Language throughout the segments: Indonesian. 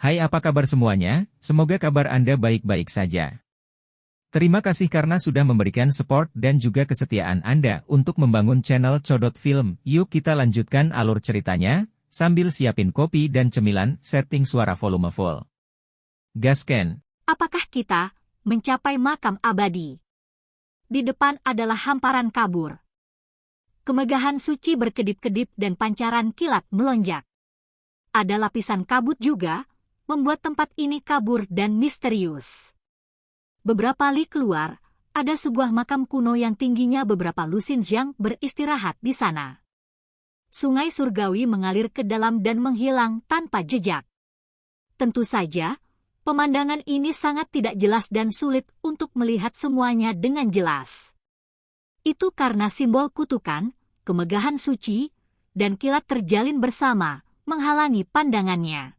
Hai, apa kabar semuanya? Semoga kabar Anda baik-baik saja. Terima kasih karena sudah memberikan support dan juga kesetiaan Anda untuk membangun channel Codot Film. Yuk kita lanjutkan alur ceritanya, sambil siapin kopi dan cemilan, setting suara volume full. Gasken. Apakah kita mencapai makam abadi? Di depan adalah hamparan kabur. Kemegahan suci berkedip-kedip dan pancaran kilat melonjak. Ada lapisan kabut juga, membuat tempat ini kabur dan misterius. Beberapa li keluar, ada sebuah makam kuno yang tingginya beberapa lusin yang beristirahat di sana. Sungai surgawi mengalir ke dalam dan menghilang tanpa jejak. Tentu saja, pemandangan ini sangat tidak jelas dan sulit untuk melihat semuanya dengan jelas. Itu karena simbol kutukan, kemegahan suci, dan kilat terjalin bersama, menghalangi pandangannya.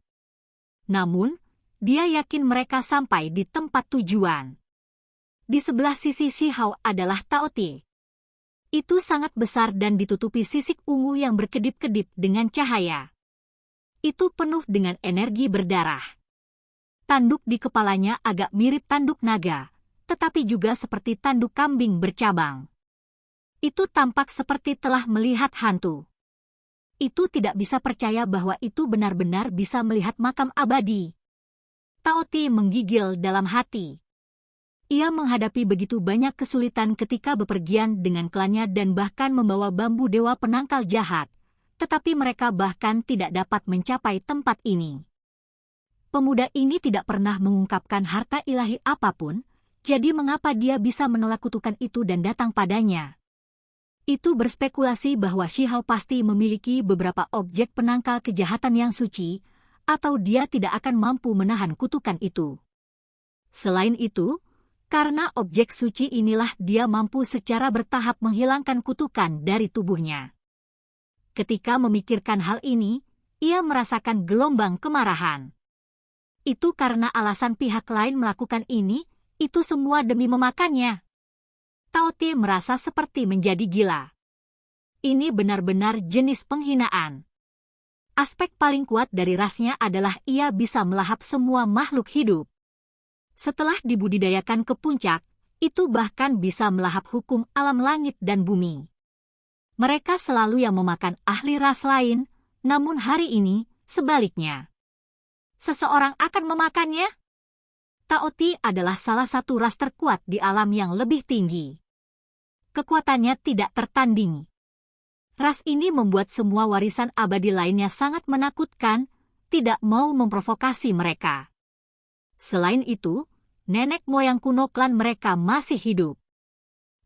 Namun, dia yakin mereka sampai di tempat tujuan. Di sebelah sisi Shihao adalah Taoti. Itu sangat besar dan ditutupi sisik ungu yang berkedip-kedip dengan cahaya. Itu penuh dengan energi berdarah. Tanduk di kepalanya agak mirip tanduk naga, tetapi juga seperti tanduk kambing bercabang. Itu tampak seperti telah melihat hantu. Itu tidak bisa percaya bahwa itu benar-benar bisa melihat makam abadi. Taoti menggigil dalam hati. Ia menghadapi begitu banyak kesulitan ketika bepergian dengan klannya dan bahkan membawa bambu dewa penangkal jahat, tetapi mereka bahkan tidak dapat mencapai tempat ini. Pemuda ini tidak pernah mengungkapkan harta ilahi apapun, jadi mengapa dia bisa menolak kutukan itu dan datang padanya? Itu berspekulasi bahwa Shihao pasti memiliki beberapa objek penangkal kejahatan yang suci, atau dia tidak akan mampu menahan kutukan itu. Selain itu, karena objek suci inilah dia mampu secara bertahap menghilangkan kutukan dari tubuhnya. Ketika memikirkan hal ini, ia merasakan gelombang kemarahan. Itu karena alasan pihak lain melakukan ini, itu semua demi memakannya. Taoti merasa seperti menjadi gila. Ini benar-benar jenis penghinaan. Aspek paling kuat dari rasnya adalah ia bisa melahap semua makhluk hidup. Setelah dibudidayakan ke puncak, itu bahkan bisa melahap hukum alam langit dan bumi. Mereka selalu yang memakan ahli ras lain, namun hari ini, sebaliknya. Seseorang akan memakannya? Taoti adalah salah satu ras terkuat di alam yang lebih tinggi. Kekuatannya tidak tertandingi. Ras ini membuat semua warisan abadi lainnya sangat menakutkan, tidak mau memprovokasi mereka. Selain itu, nenek moyang kuno klan mereka masih hidup.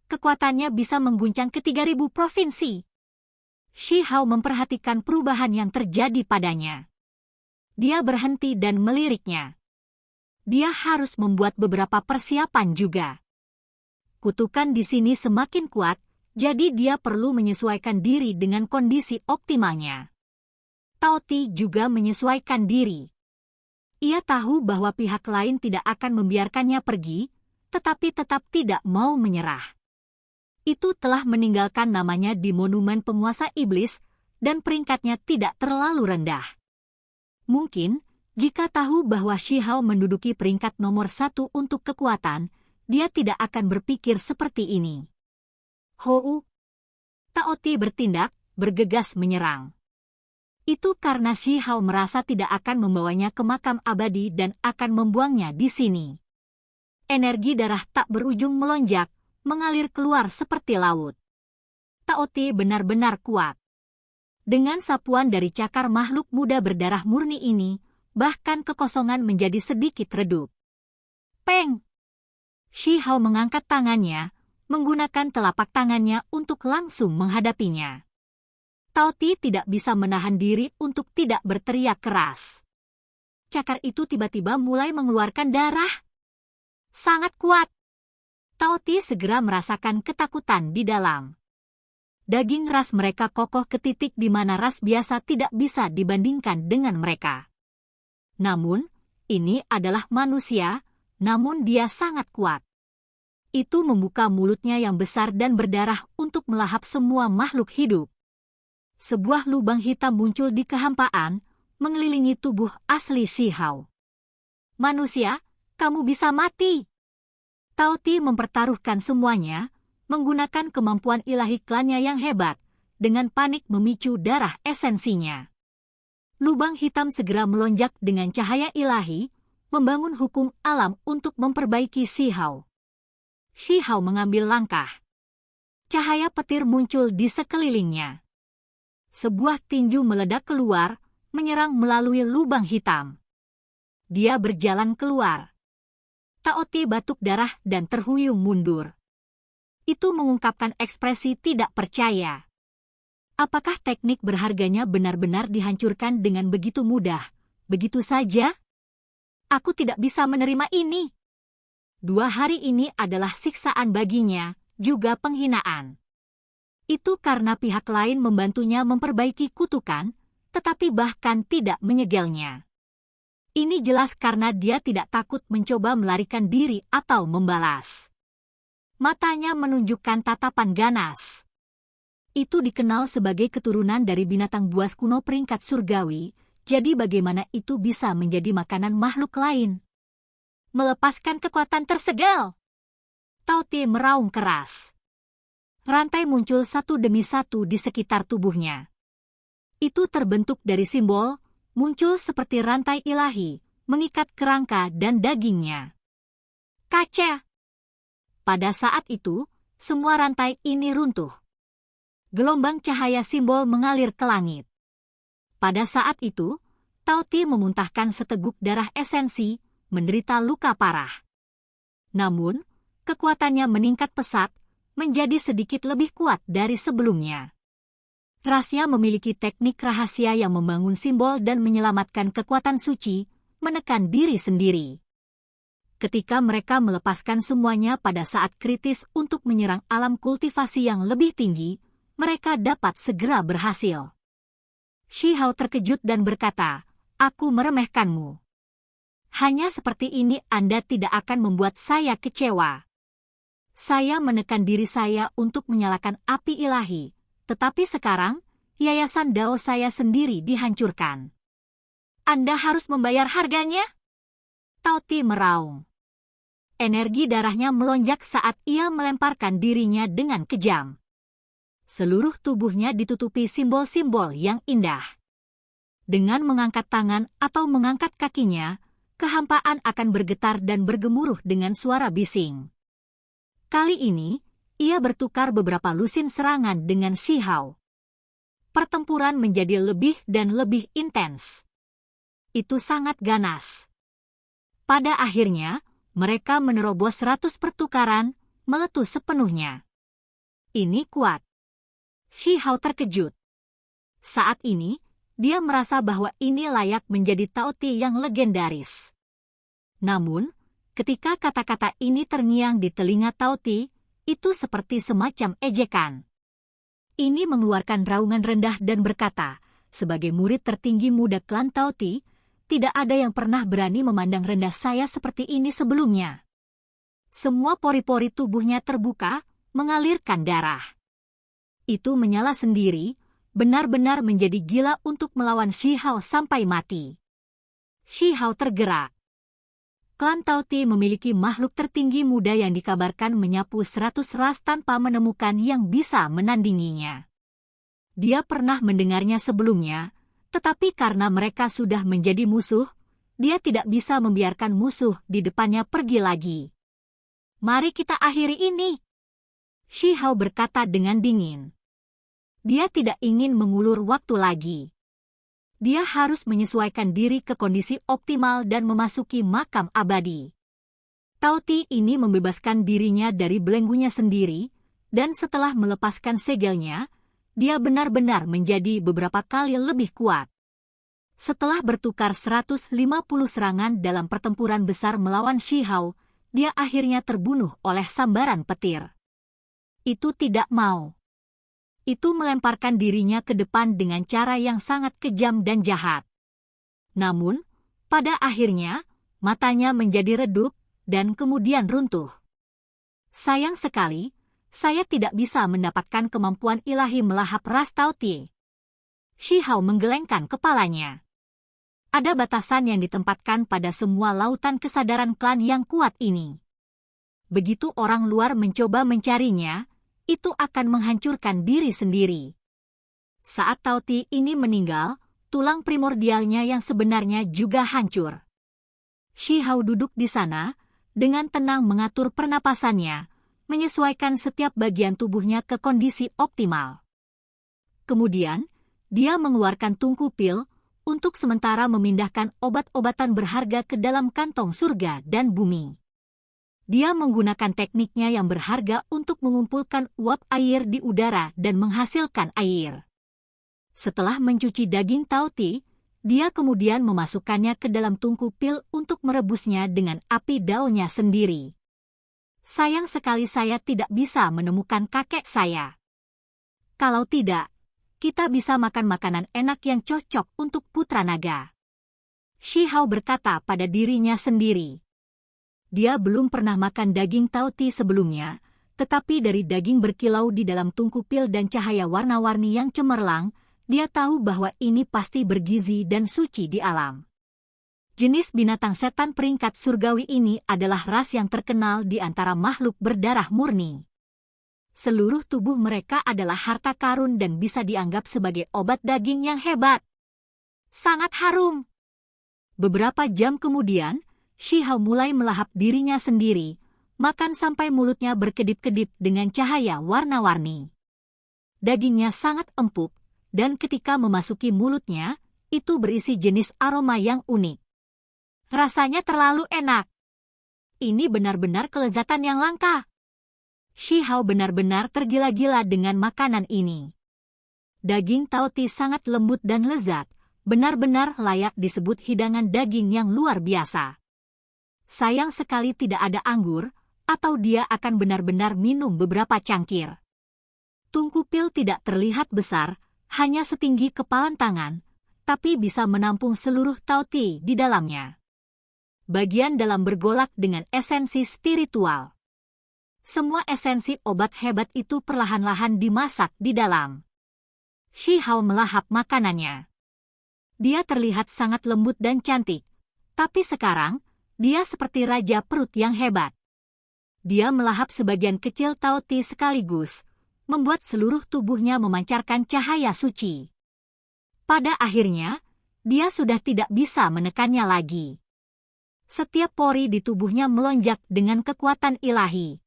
Kekuatannya bisa mengguncang ke 3.000 provinsi. Shihao memperhatikan perubahan yang terjadi padanya. Dia berhenti dan meliriknya. Dia harus membuat beberapa persiapan juga. Kutukan di sini semakin kuat, jadi dia perlu menyesuaikan diri dengan kondisi optimalnya. Taoti juga menyesuaikan diri. Ia tahu bahwa pihak lain tidak akan membiarkannya pergi, tetapi tetap tidak mau menyerah. Itu telah meninggalkan namanya di monumen penguasa iblis, dan peringkatnya tidak terlalu rendah. Mungkin, jika tahu bahwa Shihao menduduki peringkat nomor 1 untuk kekuatan, dia tidak akan berpikir seperti ini. Hou. Taoti bertindak, bergegas menyerang. Itu karena Shihao merasa tidak akan membawanya ke makam abadi dan akan membuangnya di sini. Energi darah tak berujung melonjak, mengalir keluar seperti laut. Taoti benar-benar kuat. Dengan sapuan dari cakar makhluk muda berdarah murni ini, bahkan kekosongan menjadi sedikit redup. Peng! Shihao mengangkat tangannya, menggunakan telapak tangannya untuk langsung menghadapinya. Taoti tidak bisa menahan diri untuk tidak berteriak keras. Cakar itu tiba-tiba mulai mengeluarkan darah. Sangat kuat. Taoti segera merasakan ketakutan di dalam. Daging ras mereka kokoh ke titik di mana ras biasa tidak bisa dibandingkan dengan mereka. Namun, ini adalah manusia, namun dia sangat kuat. Itu membuka mulutnya yang besar dan berdarah untuk melahap semua makhluk hidup. Sebuah lubang hitam muncul di kehampaan, mengelilingi tubuh asli Shi Hao. Manusia, kamu bisa mati. Tao Ti mempertaruhkan semuanya, menggunakan kemampuan ilahi klannya yang hebat, dengan panik memicu darah esensinya. Lubang hitam segera melonjak dengan cahaya ilahi, membangun hukum alam untuk memperbaiki Shi Hao. Shi Hao mengambil langkah. Cahaya petir muncul di sekelilingnya. Sebuah tinju meledak keluar, menyerang melalui lubang hitam. Dia berjalan keluar. Tao Ti batuk darah dan terhuyung mundur. Itu mengungkapkan ekspresi tidak percaya. Apakah teknik berharganya benar-benar dihancurkan dengan begitu mudah, begitu saja? Aku tidak bisa menerima ini. 2 hari ini adalah siksaan baginya, juga penghinaan. Itu karena pihak lain membantunya memperbaiki kutukan, tetapi bahkan tidak menyegelnya. Ini jelas karena dia tidak takut mencoba melarikan diri atau membalas. Matanya menunjukkan tatapan ganas. Itu dikenal sebagai keturunan dari binatang buas kuno peringkat surgawi, jadi bagaimana itu bisa menjadi makanan makhluk lain? Melepaskan kekuatan tersegal. Tao Ti meraung keras. Rantai muncul satu demi satu di sekitar tubuhnya. Itu terbentuk dari simbol, muncul seperti rantai ilahi, mengikat kerangka dan dagingnya. Kaca! Pada saat itu, semua rantai ini runtuh. Gelombang cahaya simbol mengalir ke langit. Pada saat itu, Tao Ti memuntahkan seteguk darah esensi, menderita luka parah. Namun, kekuatannya meningkat pesat, menjadi sedikit lebih kuat dari sebelumnya. Rasnya memiliki teknik rahasia yang membangun simbol dan menyelamatkan kekuatan suci, menekan diri sendiri. Ketika mereka melepaskan semuanya pada saat kritis untuk menyerang alam kultivasi yang lebih tinggi, mereka dapat segera berhasil. Shi Hao terkejut dan berkata, "Aku meremehkanmu. Hanya seperti ini Anda tidak akan membuat saya kecewa. Saya menekan diri saya untuk menyalakan api ilahi, tetapi sekarang, yayasan Dao saya sendiri dihancurkan. Anda harus membayar harganya?" Tao Ti meraung. Energi darahnya melonjak saat ia melemparkan dirinya dengan kejam. Seluruh tubuhnya ditutupi simbol-simbol yang indah. Dengan mengangkat tangan atau mengangkat kakinya, kehampaan akan bergetar dan bergemuruh dengan suara bising. Kali ini, ia bertukar beberapa lusin serangan dengan Shi Hao. Pertempuran menjadi lebih dan lebih intens. Itu sangat ganas. Pada akhirnya, mereka menerobos 100 pertukaran, meletus sepenuhnya. Ini kuat. Shi Hao terkejut. Saat ini, dia merasa bahwa ini layak menjadi Tao Ti yang legendaris. Namun, ketika kata-kata ini terngiang di telinga Tao Ti, itu seperti semacam ejekan. Ini mengeluarkan raungan rendah dan berkata, "Sebagai murid tertinggi muda klan Tao Ti, tidak ada yang pernah berani memandang rendah saya seperti ini sebelumnya." Semua pori-pori tubuhnya terbuka, mengalirkan darah. Itu menyala sendiri, benar-benar menjadi gila untuk melawan Shi Hao sampai mati. Shi Hao tergerak. Klan Tao Ti memiliki makhluk tertinggi muda yang dikabarkan menyapu 100 ras tanpa menemukan yang bisa menandinginya. Dia pernah mendengarnya sebelumnya, tetapi karena mereka sudah menjadi musuh, dia tidak bisa membiarkan musuh di depannya pergi lagi. "Mari kita akhiri ini," Shi Hao berkata dengan dingin. Dia tidak ingin mengulur waktu lagi. Dia harus menyesuaikan diri ke kondisi optimal dan memasuki makam abadi. Tao Ti ini membebaskan dirinya dari belenggunya sendiri, dan setelah melepaskan segelnya, dia benar-benar menjadi beberapa kali lebih kuat. Setelah bertukar 150 serangan dalam pertempuran besar melawan Shi Hao, dia akhirnya terbunuh oleh sambaran petir. Itu tidak mau. Itu melemparkan dirinya ke depan dengan cara yang sangat kejam dan jahat. Namun, pada akhirnya, matanya menjadi redup dan kemudian runtuh. Sayang sekali, saya tidak bisa mendapatkan kemampuan ilahi melahap ras Tao Ti. Shi Hao menggelengkan kepalanya. Ada batasan yang ditempatkan pada semua lautan kesadaran klan yang kuat ini. Begitu orang luar mencoba mencarinya, itu akan menghancurkan diri sendiri. Saat Tao Ti ini meninggal, tulang primordialnya yang sebenarnya juga hancur. Shi Hao duduk di sana, dengan tenang mengatur pernapasannya, menyesuaikan setiap bagian tubuhnya ke kondisi optimal. Kemudian, dia mengeluarkan tungku pil, untuk sementara memindahkan obat-obatan berharga ke dalam kantong surga dan bumi. Dia menggunakan tekniknya yang berharga untuk mengumpulkan uap air di udara dan menghasilkan air. Setelah mencuci daging Tao Ti, dia kemudian memasukkannya ke dalam tungku pil untuk merebusnya dengan api daunnya sendiri. Sayang sekali saya tidak bisa menemukan kakek saya. Kalau tidak, kita bisa makan makanan enak yang cocok untuk putra naga. Shi Hao berkata pada dirinya sendiri. Dia belum pernah makan daging Tao Ti sebelumnya, tetapi dari daging berkilau di dalam tungku pil dan cahaya warna-warni yang cemerlang, dia tahu bahwa ini pasti bergizi dan suci di alam. Jenis binatang setan peringkat surgawi ini adalah ras yang terkenal di antara makhluk berdarah murni. Seluruh tubuh mereka adalah harta karun dan bisa dianggap sebagai obat daging yang hebat. Sangat harum. Beberapa jam kemudian, Shi Hao mulai melahap dirinya sendiri, makan sampai mulutnya berkedip-kedip dengan cahaya warna-warni. Dagingnya sangat empuk, dan ketika memasuki mulutnya, itu berisi jenis aroma yang unik. Rasanya terlalu enak. Ini benar-benar kelezatan yang langka. Shi Hao benar-benar tergila-gila dengan makanan ini. Daging Tao Ti sangat lembut dan lezat, benar-benar layak disebut hidangan daging yang luar biasa. Sayang sekali tidak ada anggur, atau dia akan benar-benar minum beberapa cangkir. Tungku pil tidak terlihat besar, hanya setinggi kepalan tangan, tapi bisa menampung seluruh Tao Ti di dalamnya. Bagian dalam bergolak dengan esensi spiritual. Semua esensi obat hebat itu perlahan-lahan dimasak di dalam. Shi Hao melahap makanannya. Dia terlihat sangat lembut dan cantik, tapi sekarang, dia seperti raja perut yang hebat. Dia melahap sebagian kecil Tao Ti sekaligus, membuat seluruh tubuhnya memancarkan cahaya suci. Pada akhirnya, dia sudah tidak bisa menekannya lagi. Setiap pori di tubuhnya melonjak dengan kekuatan ilahi.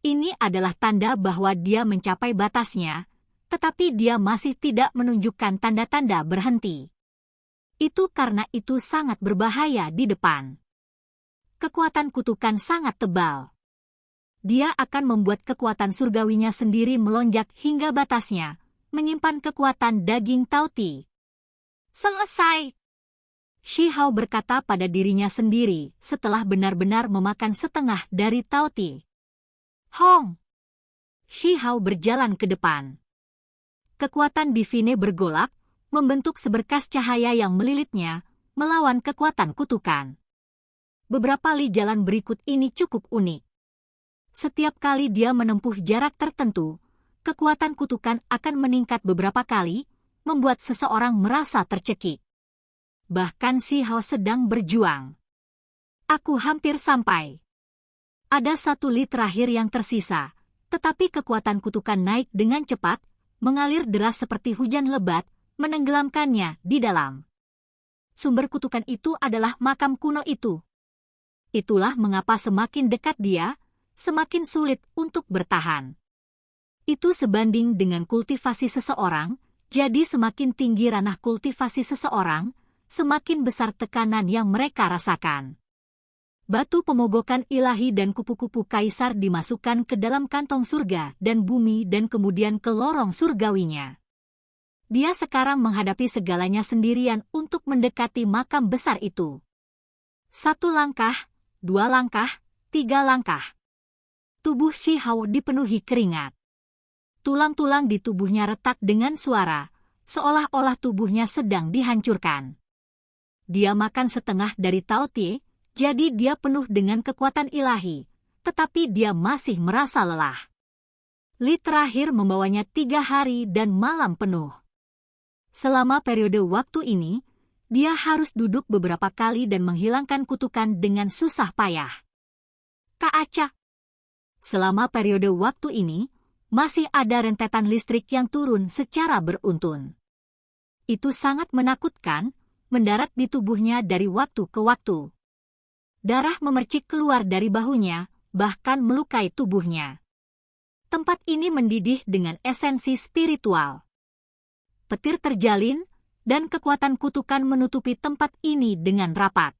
Ini adalah tanda bahwa dia mencapai batasnya, tetapi dia masih tidak menunjukkan tanda-tanda berhenti. Itu karena itu sangat berbahaya di depan. Kekuatan kutukan sangat tebal. Dia akan membuat kekuatan surgawinya sendiri melonjak hingga batasnya, menyimpan kekuatan daging Tao Ti. Selesai. Shi Hao berkata pada dirinya sendiri setelah benar-benar memakan setengah dari Tao Ti. Hong! Shi Hao berjalan ke depan. Kekuatan divine bergolak, membentuk seberkas cahaya yang melilitnya, melawan kekuatan kutukan. Beberapa li jalan berikut ini cukup unik. Setiap kali dia menempuh jarak tertentu, kekuatan kutukan akan meningkat beberapa kali, membuat seseorang merasa tercekik. Bahkan Shi Hao sedang berjuang. Aku hampir sampai. Ada satu li terakhir yang tersisa, tetapi kekuatan kutukan naik dengan cepat, mengalir deras seperti hujan lebat, menenggelamkannya di dalam. Sumber kutukan itu adalah makam kuno itu. Itulah mengapa semakin dekat dia, semakin sulit untuk bertahan. Itu sebanding dengan kultivasi seseorang, jadi semakin tinggi ranah kultivasi seseorang, semakin besar tekanan yang mereka rasakan. Batu pemogokan ilahi dan kupu-kupu kaisar dimasukkan ke dalam kantong surga dan bumi dan kemudian ke lorong surgawinya. Dia sekarang menghadapi segalanya sendirian untuk mendekati makam besar itu. 1 langkah, 2 langkah, 3 langkah. Tubuh Shi Hao dipenuhi keringat. Tulang-tulang di tubuhnya retak dengan suara, seolah-olah tubuhnya sedang dihancurkan. Dia makan setengah dari Tao Ti, jadi dia penuh dengan kekuatan ilahi, tetapi dia masih merasa lelah. Li terakhir membawanya 3 hari dan malam penuh. Selama periode waktu ini, Dia harus duduk beberapa kali dan menghilangkan kutukan dengan susah payah. Kaaca. Selama periode waktu ini, masih ada rentetan listrik yang turun secara beruntun. Itu sangat menakutkan, mendarat di tubuhnya dari waktu ke waktu. Darah memercik keluar dari bahunya, bahkan melukai tubuhnya. Tempat ini mendidih dengan esensi spiritual. Petir terjalin, dan kekuatan kutukan menutupi tempat ini dengan rapat.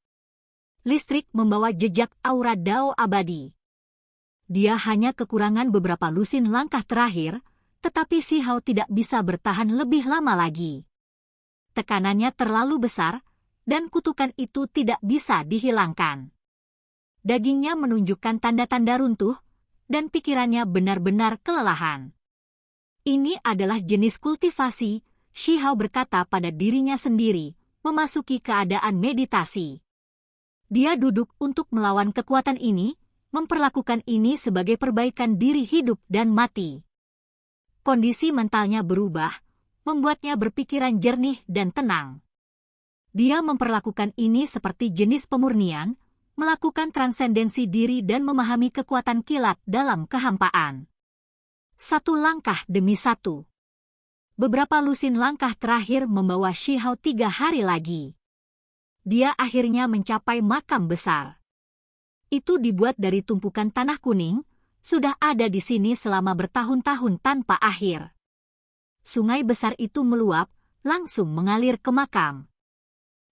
Listrik membawa jejak aura Dao abadi. Dia hanya kekurangan beberapa lusin langkah terakhir, tetapi Shi Hao tidak bisa bertahan lebih lama lagi. Tekanannya terlalu besar, dan kutukan itu tidak bisa dihilangkan. Dagingnya menunjukkan tanda-tanda runtuh, dan pikirannya benar-benar kelelahan. Ini adalah jenis kultivasi, Shi Hao berkata pada dirinya sendiri, memasuki keadaan meditasi. Dia duduk untuk melawan kekuatan ini, memperlakukan ini sebagai perbaikan diri hidup dan mati. Kondisi mentalnya berubah, membuatnya berpikiran jernih dan tenang. Dia memperlakukan ini seperti jenis pemurnian, melakukan transendensi diri dan memahami kekuatan kilat dalam kehampaan. Satu langkah demi satu. Beberapa lusin langkah terakhir membawa Shi Hao 3 hari lagi. Dia akhirnya mencapai makam besar. Itu dibuat dari tumpukan tanah kuning, sudah ada di sini selama bertahun-tahun tanpa akhir. Sungai besar itu meluap, langsung mengalir ke makam.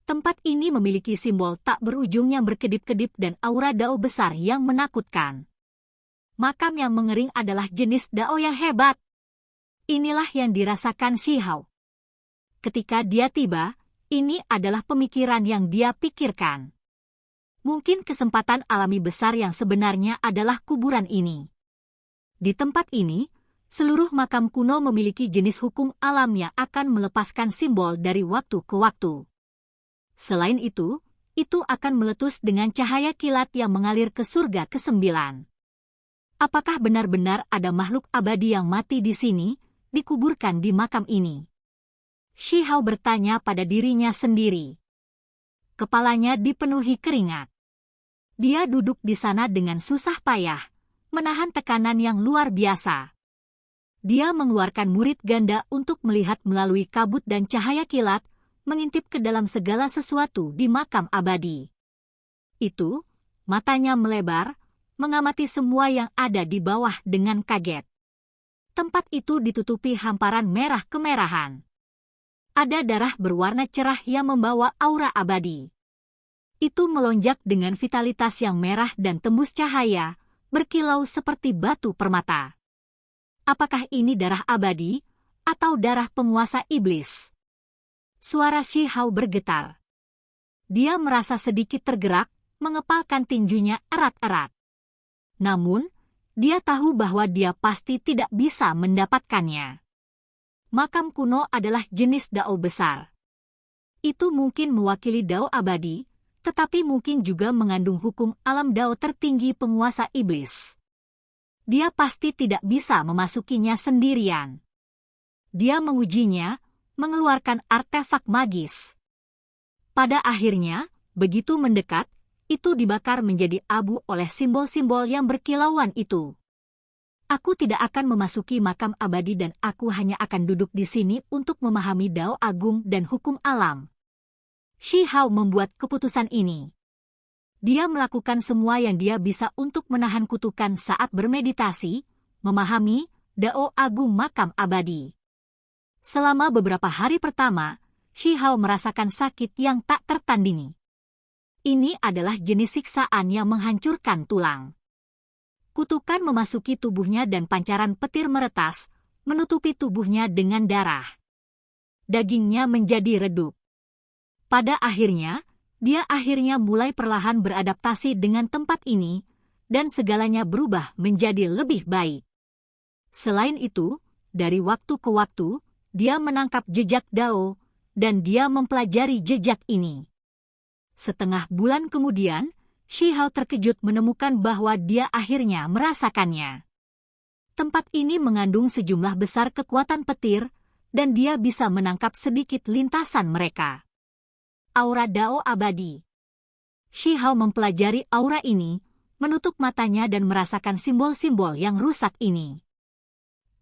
Tempat ini memiliki simbol tak berujung yang berkedip-kedip dan aura Dao besar yang menakutkan. Makam yang mengering adalah jenis Dao yang hebat. Inilah yang dirasakan Shi Hao. Ketika dia tiba, ini adalah pemikiran yang dia pikirkan. Mungkin kesempatan alami besar yang sebenarnya adalah kuburan ini. Di tempat ini, seluruh makam kuno memiliki jenis hukum alam yang akan melepaskan simbol dari waktu ke waktu. Selain itu akan meletus dengan cahaya kilat yang mengalir ke surga ke-9. Apakah benar-benar ada makhluk abadi yang mati di sini, dikuburkan di makam ini? Shi Hao bertanya pada dirinya sendiri. Kepalanya dipenuhi keringat. Dia duduk di sana dengan susah payah, menahan tekanan yang luar biasa. Dia mengeluarkan murid ganda untuk melihat melalui kabut dan cahaya kilat, mengintip ke dalam segala sesuatu di makam abadi. Matanya melebar, mengamati semua yang ada di bawah dengan kaget. Tempat itu ditutupi hamparan merah kemerahan. Ada darah berwarna cerah yang membawa aura abadi. Itu melonjak dengan vitalitas yang merah dan tembus cahaya, berkilau seperti batu permata. Apakah ini darah abadi, atau darah penguasa iblis? Suara Shi Hao bergetar. Dia merasa sedikit tergerak, mengepalkan tinjunya erat-erat. Namun, dia tahu bahwa dia pasti tidak bisa mendapatkannya. Makam kuno adalah jenis Dao besar. Itu mungkin mewakili Dao abadi, tetapi mungkin juga mengandung hukum alam Dao tertinggi penguasa iblis. Dia pasti tidak bisa memasukinya sendirian. Dia mengujinya, mengeluarkan artefak magis. Pada akhirnya, begitu mendekat, itu dibakar menjadi abu oleh simbol-simbol yang berkilauan itu. Aku tidak akan memasuki makam abadi dan aku hanya akan duduk di sini untuk memahami Dao agung dan hukum alam. Shi Hao membuat keputusan ini. Dia melakukan semua yang dia bisa untuk menahan kutukan saat bermeditasi, memahami Dao agung makam abadi. Selama beberapa hari pertama, Shi Hao merasakan sakit yang tak tertandingi. Ini adalah jenis siksaan yang menghancurkan tulang. Kutukan memasuki tubuhnya dan pancaran petir meretas, menutupi tubuhnya dengan darah. Dagingnya menjadi redup. Pada akhirnya, dia mulai perlahan beradaptasi dengan tempat ini, dan segalanya berubah menjadi lebih baik. Selain itu, dari waktu ke waktu, dia menangkap jejak Dao, dan dia mempelajari jejak ini. Setengah bulan kemudian, Shi Hao terkejut menemukan bahwa dia akhirnya merasakannya. Tempat ini mengandung sejumlah besar kekuatan petir, dan dia bisa menangkap sedikit lintasan mereka. aura Dao abadi. Shi Hao mempelajari aura ini, menutup matanya dan merasakan simbol-simbol yang rusak ini.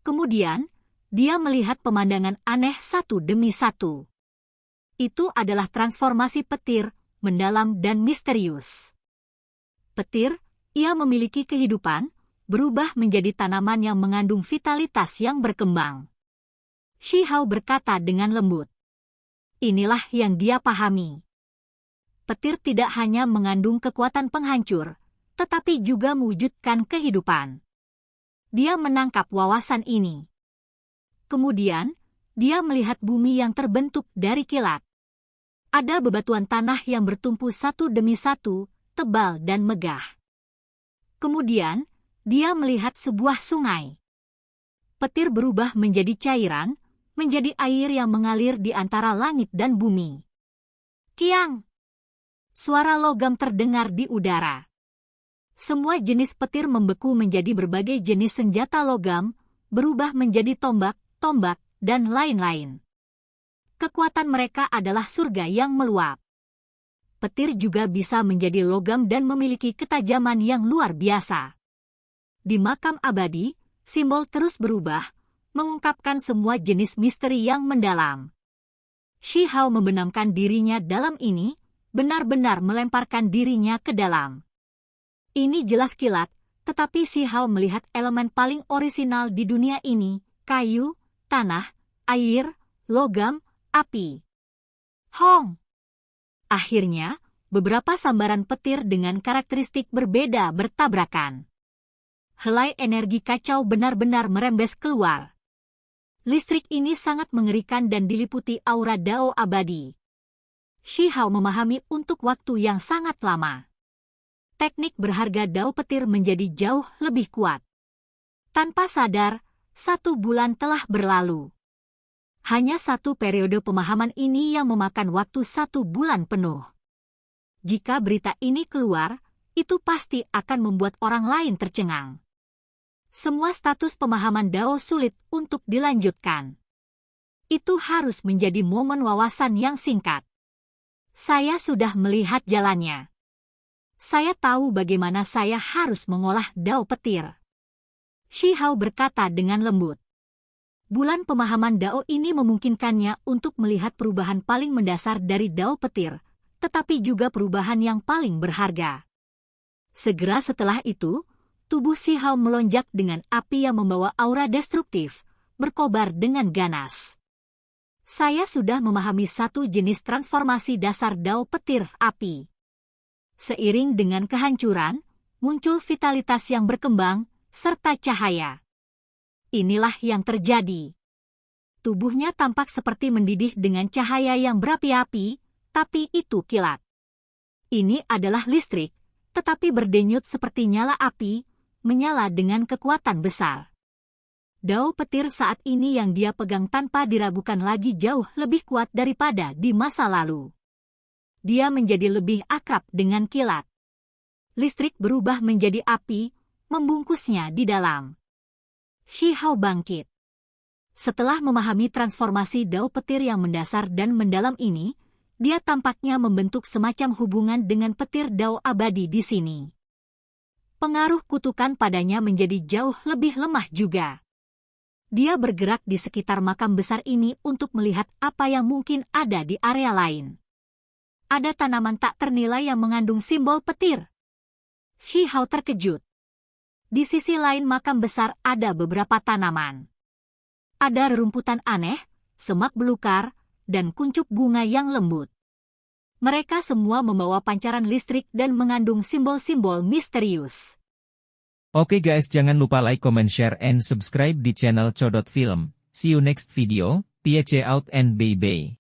Kemudian, dia melihat pemandangan aneh satu demi satu. Itu adalah transformasi petir, mendalam dan misterius. Petir, ia memiliki kehidupan, berubah menjadi tanaman yang mengandung vitalitas yang berkembang. Shi Hao berkata dengan lembut. Inilah yang dia pahami. Petir tidak hanya mengandung kekuatan penghancur, tetapi juga mewujudkan kehidupan. Dia menangkap wawasan ini. Kemudian, dia melihat bumi yang terbentuk dari kilat. Ada bebatuan tanah yang bertumpu satu demi satu, tebal dan megah. Kemudian, dia melihat sebuah sungai. Petir berubah menjadi cairan, menjadi air yang mengalir di antara langit dan bumi. Kiang! Suara logam terdengar di udara. Semua jenis petir membeku menjadi berbagai jenis senjata logam, berubah menjadi tombak, dan lain-lain. Kekuatan mereka adalah surga yang meluap. Petir juga bisa menjadi logam dan memiliki ketajaman yang luar biasa. Di makam abadi, simbol terus berubah, mengungkapkan semua jenis misteri yang mendalam. Shi Hao membenamkan dirinya dalam ini, benar-benar melemparkan dirinya ke dalam. Ini jelas kilat, tetapi Shi Hao melihat elemen paling orisinal di dunia ini, kayu, tanah, air, logam, api. Hong! Akhirnya, beberapa sambaran petir dengan karakteristik berbeda bertabrakan. Helai energi kacau benar-benar merembes keluar. Listrik ini sangat mengerikan dan diliputi aura Dao abadi. Shi Hao memahami untuk waktu yang sangat lama. Teknik berharga Dao petir menjadi jauh lebih kuat. Tanpa sadar, 1 bulan telah berlalu. Hanya 1 periode pemahaman ini yang memakan waktu 1 bulan penuh. Jika berita ini keluar, itu pasti akan membuat orang lain tercengang. Semua status pemahaman Dao sulit untuk dilanjutkan. Itu harus menjadi momen wawasan yang singkat. Saya sudah melihat jalannya. Saya tahu bagaimana saya harus mengolah Dao petir. Shi Hao berkata dengan lembut. Bulan pemahaman Dao ini memungkinkannya untuk melihat perubahan paling mendasar dari Dao petir, tetapi juga perubahan yang paling berharga. Segera setelah itu, tubuh Shi Hao melonjak dengan api yang membawa aura destruktif, berkobar dengan ganas. Saya sudah memahami 1 jenis transformasi dasar Dao petir api. Seiring dengan kehancuran, muncul vitalitas yang berkembang, serta cahaya. Inilah yang terjadi. Tubuhnya tampak seperti mendidih dengan cahaya yang berapi-api, tapi itu kilat. Ini adalah listrik, tetapi berdenyut seperti nyala api, menyala dengan kekuatan besar. Dao petir saat ini yang dia pegang tanpa diragukan lagi jauh lebih kuat daripada di masa lalu. Dia menjadi lebih akrab dengan kilat. Listrik berubah menjadi api, membungkusnya di dalam. Shi Hao bangkit. Setelah memahami transformasi Dao petir yang mendasar dan mendalam ini, dia tampaknya membentuk semacam hubungan dengan petir Dao abadi di sini. Pengaruh kutukan padanya menjadi jauh lebih lemah juga. Dia bergerak di sekitar makam besar ini untuk melihat apa yang mungkin ada di area lain. Ada tanaman tak ternilai yang mengandung simbol petir. Shi Hao terkejut. Di sisi lain makam besar ada beberapa tanaman. Ada rerumputan aneh, semak belukar, dan kuncup bunga yang lembut. Mereka semua membawa pancaran listrik dan mengandung simbol-simbol misterius. Oke guys, jangan lupa like, comment, share, and subscribe di channel Codot Film. See you next video, peace out and bye-bye.